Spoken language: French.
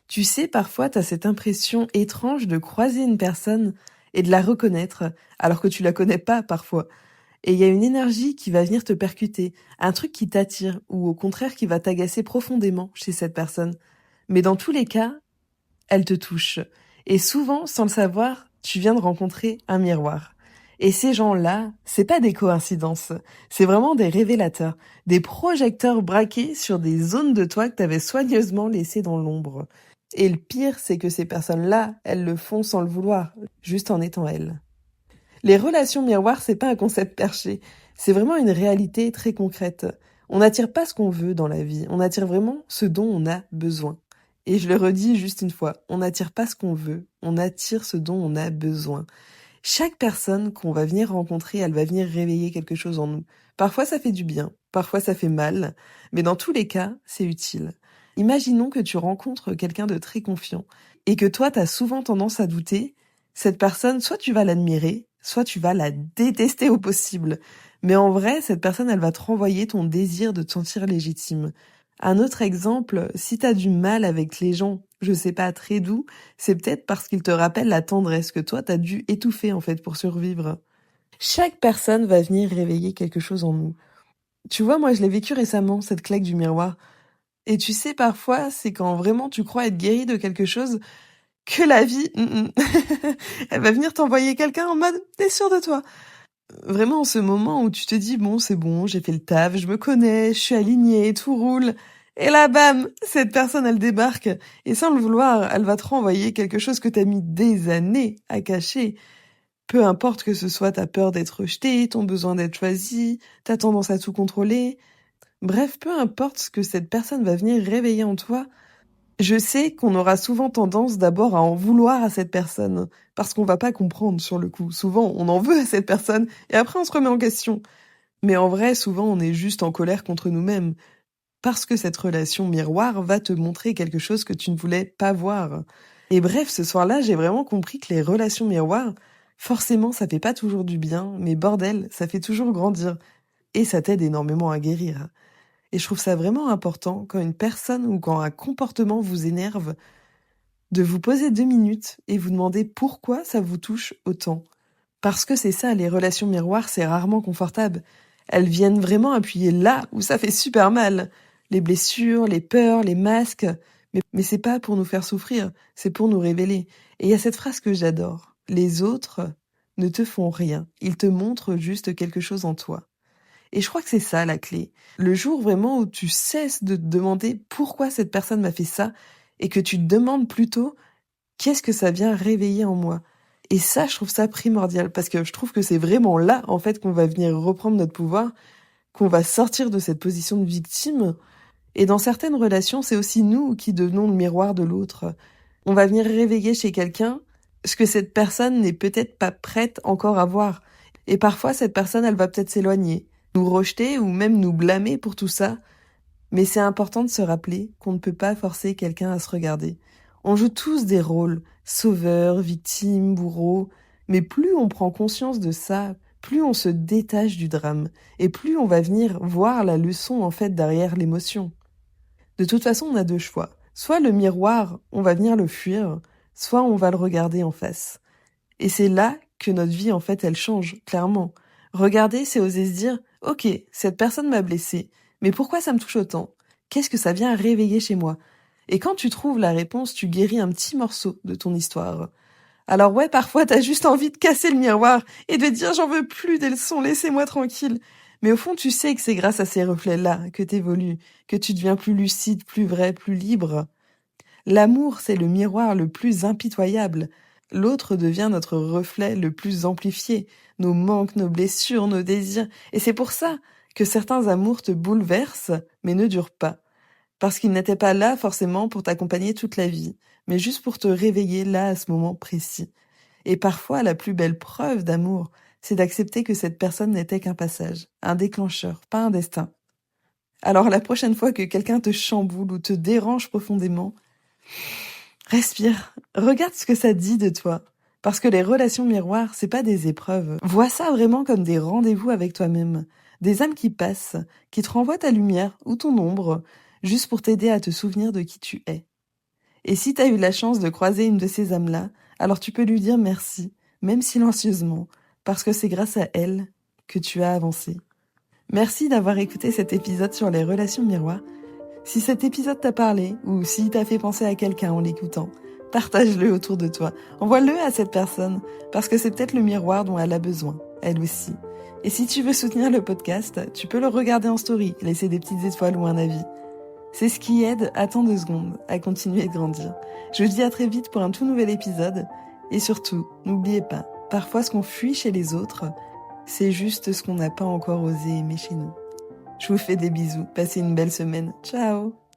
Tu sais, parfois, t'as cette impression étrange de croiser une personne et de la reconnaître, alors que tu la connais pas parfois. Et il y a une énergie qui va venir te percuter, un truc qui t'attire, ou au contraire qui va t'agacer profondément chez cette personne. Mais dans tous les cas, elle te touche. Et souvent, sans le savoir, tu viens de rencontrer un miroir. Et ces gens-là, c'est pas des coïncidences, c'est vraiment des révélateurs, des projecteurs braqués sur des zones de toi que t'avais soigneusement laissées dans l'ombre. Et le pire, c'est que ces personnes-là, elles le font sans le vouloir, juste en étant elles. Les relations miroirs, c'est pas un concept perché, c'est vraiment une réalité très concrète. On n'attire pas ce qu'on veut dans la vie, on attire vraiment ce dont on a besoin. Et je le redis juste une fois, on n'attire pas ce qu'on veut, on attire ce dont on a besoin. Chaque personne qu'on va venir rencontrer, elle va venir réveiller quelque chose en nous. Parfois ça fait du bien, parfois ça fait mal, mais dans tous les cas, c'est utile. Imaginons que tu rencontres quelqu'un de très confiant et que toi, t'as souvent tendance à douter. Cette personne, soit tu vas l'admirer, soit tu vas la détester au possible. Mais en vrai, cette personne, elle va te renvoyer ton désir de te sentir légitime. Un autre exemple, si t'as du mal avec les gens, je sais pas, très doux, c'est peut-être parce qu'ils te rappellent la tendresse que toi, t'as dû étouffer, en fait, pour survivre. Chaque personne va venir réveiller quelque chose en nous. Tu vois, moi, je l'ai vécu récemment, cette claque du miroir. Et tu sais, parfois, c'est quand vraiment tu crois être guéri de quelque chose que la vie, elle va venir t'envoyer quelqu'un en mode, t'es sûr de toi? Vraiment, en ce moment où tu te dis, bon, c'est bon, j'ai fait le taf, je me connais, je suis alignée, tout roule. Et là, bam, cette personne, elle débarque. Et sans le vouloir, elle va te renvoyer quelque chose que t'as mis des années à cacher. Peu importe que ce soit ta peur d'être rejeté, ton besoin d'être choisi, ta tendance à tout contrôler. Bref, peu importe ce que cette personne va venir réveiller en toi, je sais qu'on aura souvent tendance d'abord à en vouloir à cette personne, parce qu'on va pas comprendre sur le coup. Souvent, on en veut à cette personne, et après on se remet en question. Mais en vrai, souvent, on est juste en colère contre nous-mêmes, parce que cette relation miroir va te montrer quelque chose que tu ne voulais pas voir. Et bref, ce soir-là, j'ai vraiment compris que les relations miroirs, forcément, ça fait pas toujours du bien, mais bordel, ça fait toujours grandir. Et ça t'aide énormément à guérir. Et je trouve ça vraiment important, quand une personne ou quand un comportement vous énerve, de vous poser 2 minutes et vous demander pourquoi ça vous touche autant. Parce que c'est ça, les relations miroirs, c'est rarement confortable. Elles viennent vraiment appuyer là où ça fait super mal. Les blessures, les peurs, les masques. Mais c'est pas pour nous faire souffrir, c'est pour nous révéler. Et il y a cette phrase que j'adore. Les autres ne te font rien, ils te montrent juste quelque chose en toi. Et je crois que c'est ça la clé. Le jour vraiment où tu cesses de te demander pourquoi cette personne m'a fait ça et que tu te demandes plutôt qu'est-ce que ça vient réveiller en moi. Et ça, je trouve ça primordial parce que je trouve que c'est vraiment là, en fait, qu'on va venir reprendre notre pouvoir, qu'on va sortir de cette position de victime. Et dans certaines relations, c'est aussi nous qui devenons le miroir de l'autre. On va venir réveiller chez quelqu'un ce que cette personne n'est peut-être pas prête encore à voir. Et parfois, cette personne, elle va peut-être s'éloigner, nous rejeter ou même nous blâmer pour tout ça. Mais c'est important de se rappeler qu'on ne peut pas forcer quelqu'un à se regarder. On joue tous des rôles, sauveur, victime, bourreau, mais plus on prend conscience de ça, plus on se détache du drame, et plus on va venir voir la leçon en fait derrière l'émotion. De toute façon, on a deux choix. Soit le miroir, on va venir le fuir, soit on va le regarder en face. Et c'est là que notre vie, en fait, elle change, clairement. Regarder, c'est oser se dire, ok, cette personne m'a blessé, mais pourquoi ça me touche autant? Qu'est-ce que ça vient réveiller chez moi? Et quand tu trouves la réponse, tu guéris un petit morceau de ton histoire. Alors ouais, parfois t'as juste envie de casser le miroir et de dire j'en veux plus des leçons, laissez-moi tranquille. Mais au fond, tu sais que c'est grâce à ces reflets-là que t'évolues, que tu deviens plus lucide, plus vrai, plus libre. L'amour, c'est le miroir le plus impitoyable. L'autre devient notre reflet le plus amplifié, nos manques, nos blessures, nos désirs. Et c'est pour ça que certains amours te bouleversent, mais ne durent pas. Parce qu'ils n'étaient pas là forcément pour t'accompagner toute la vie, mais juste pour te réveiller là à ce moment précis. Et parfois, la plus belle preuve d'amour, c'est d'accepter que cette personne n'était qu'un passage, un déclencheur, pas un destin. Alors la prochaine fois que quelqu'un te chamboule ou te dérange profondément, respire, regarde ce que ça dit de toi. Parce que les relations miroirs, c'est pas des épreuves. Vois ça vraiment comme des rendez-vous avec toi-même. Des âmes qui passent, qui te renvoient ta lumière ou ton ombre, juste pour t'aider à te souvenir de qui tu es. Et si t'as eu la chance de croiser une de ces âmes-là, alors tu peux lui dire merci, même silencieusement, parce que c'est grâce à elle que tu as avancé. Merci d'avoir écouté cet épisode sur les relations miroirs. Si cet épisode t'a parlé, ou s'il t'a fait penser à quelqu'un en l'écoutant, partage-le autour de toi. Envoie-le à cette personne, parce que c'est peut-être le miroir dont elle a besoin, elle aussi. Et si tu veux soutenir le podcast, tu peux le regarder en story, laisser des petites étoiles ou un avis. C'est ce qui aide, attends 2 secondes, à continuer de grandir. Je vous dis à très vite pour un tout nouvel épisode. Et surtout, n'oubliez pas, parfois ce qu'on fuit chez les autres, c'est juste ce qu'on n'a pas encore osé aimer chez nous. Je vous fais des bisous, passez une belle semaine. Ciao!